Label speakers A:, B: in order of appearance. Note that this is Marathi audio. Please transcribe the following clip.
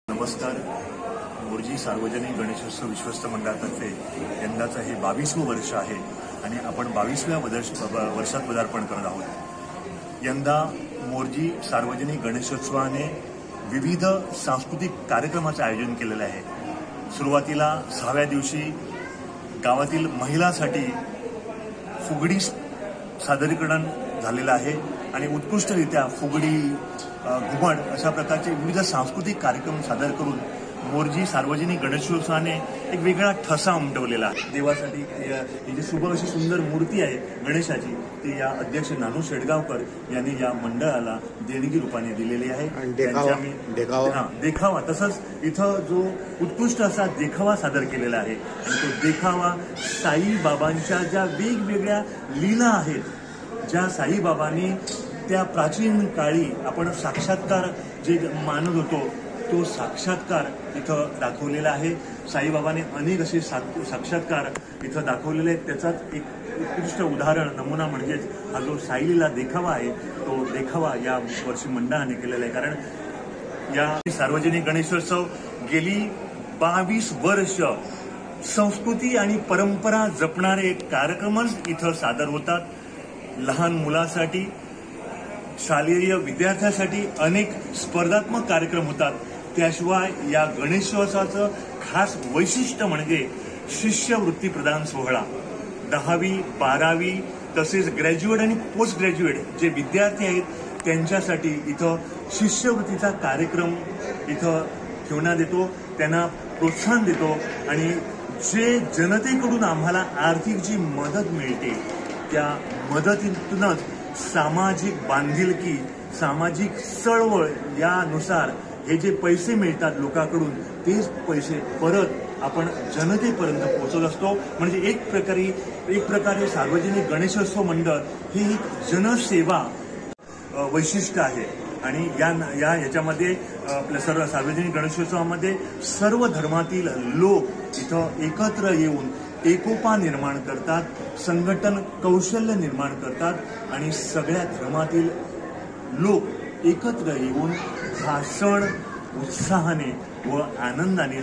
A: नमस्कार. मोर्जी सार्वजनिक गणेशोत्सव विश्वस्त मंडळातर्फे यंदाचं हे 22वं वर्ष आहे आणि आपण 22व्या वर्षात पदार्पण करत आहोत. यंदा मोर्जी सार्वजनिक गणेशोत्सवाने विविध सांस्कृतिक कार्यक्रमाचं आयोजन केलेलं आहे. सुरुवातीला 6व्या दिवशी गावातील महिलांसाठी फुगडी सादरीकरण झालेलं आहे आणि उत्कृष्टरित्या फुगडी, घुमट अशा प्रकारचे विविध सांस्कृतिक कार्यक्रम सादर करून मोर्जी सार्वजनिक गणेशोत्सवाने एक वेगळा ठसा उमटवलेला आहे. देवासाठी ही जी सुबक अशी सुंदर मूर्ती आहे गणेशाची, ती या अध्यक्ष नानू शेडगावकर यांनी या मंडळाला देणगी रूपाने दिलेली आहे. देखावा तसंच इथं जो उत्कृष्ट असा देखावा सादर केलेला आहे आणि तो देखावा साईबाबांच्या ज्या वेगवेगळ्या लीला आहेत, ज्या साईबाबांनी त्या प्राचीन काळी आपण साक्षात्कार जे मानत होतो तो साक्षात्कार इथं दाखवलेला आहे. साईबाबाने अनेक असे साक्षात्कार इथं दाखवलेले आहेत. त्याचाच एक उत्कृष्ट उदाहरण नमुना म्हणजेच हा जो साईलीला देखावा आहे तो देखावा या वर्षी मंडळाने केलेला आहे. कारण या सार्वजनिक गणेशोत्सव गेली 22 वर्ष संस्कृती आणि परंपरा जपणारे कार्यक्रमच इथं सादर होतात. लहान मुलांसाठी, शालेय विद्यार्थ्यांसाठी अनेक स्पर्धात्मक कार्यक्रम होतात. त्याशिवाय या गणेशोत्सवाचं खास वैशिष्ट्य म्हणजे शिष्यवृत्ती प्रदान सोहळा. 10वी 12वी तसेच ग्रॅज्युएट आणि पोस्ट ग्रॅज्युएट जे विद्यार्थी आहेत त्यांच्यासाठी इथं शिष्यवृत्तीचा कार्यक्रम इथं ठेवण्यात येतो, त्यांना प्रोत्साहन देतो आणि जे जनतेकडून आम्हाला आर्थिक जी मदत मिळते त्या मदतीतूनच सामाजिक बांधिलकी, सामाजिक चळवळ यानुसार हे जे पैसे मिळतात लोकांकडून तेच पैसे परत आपण जनतेपर्यंत पोहोचत असतो. म्हणजे एक प्रकारे सार्वजनिक गणेशोत्सव मंडळ हे एक जनसेवा वैशिष्ट्य आहे. आणि याच्यामध्ये आपल्या सर्व सार्वजनिक गणेशोत्सवामध्ये सर्व धर्मातील लोक इथं एकत्र येऊन एकोपा निर्माण करतात, संघटन कौशल्य निर्माण करतात आणि सगळ्या धर्मातील लोक एकत्र येऊन हा सण उत्साहाने व आनंदाने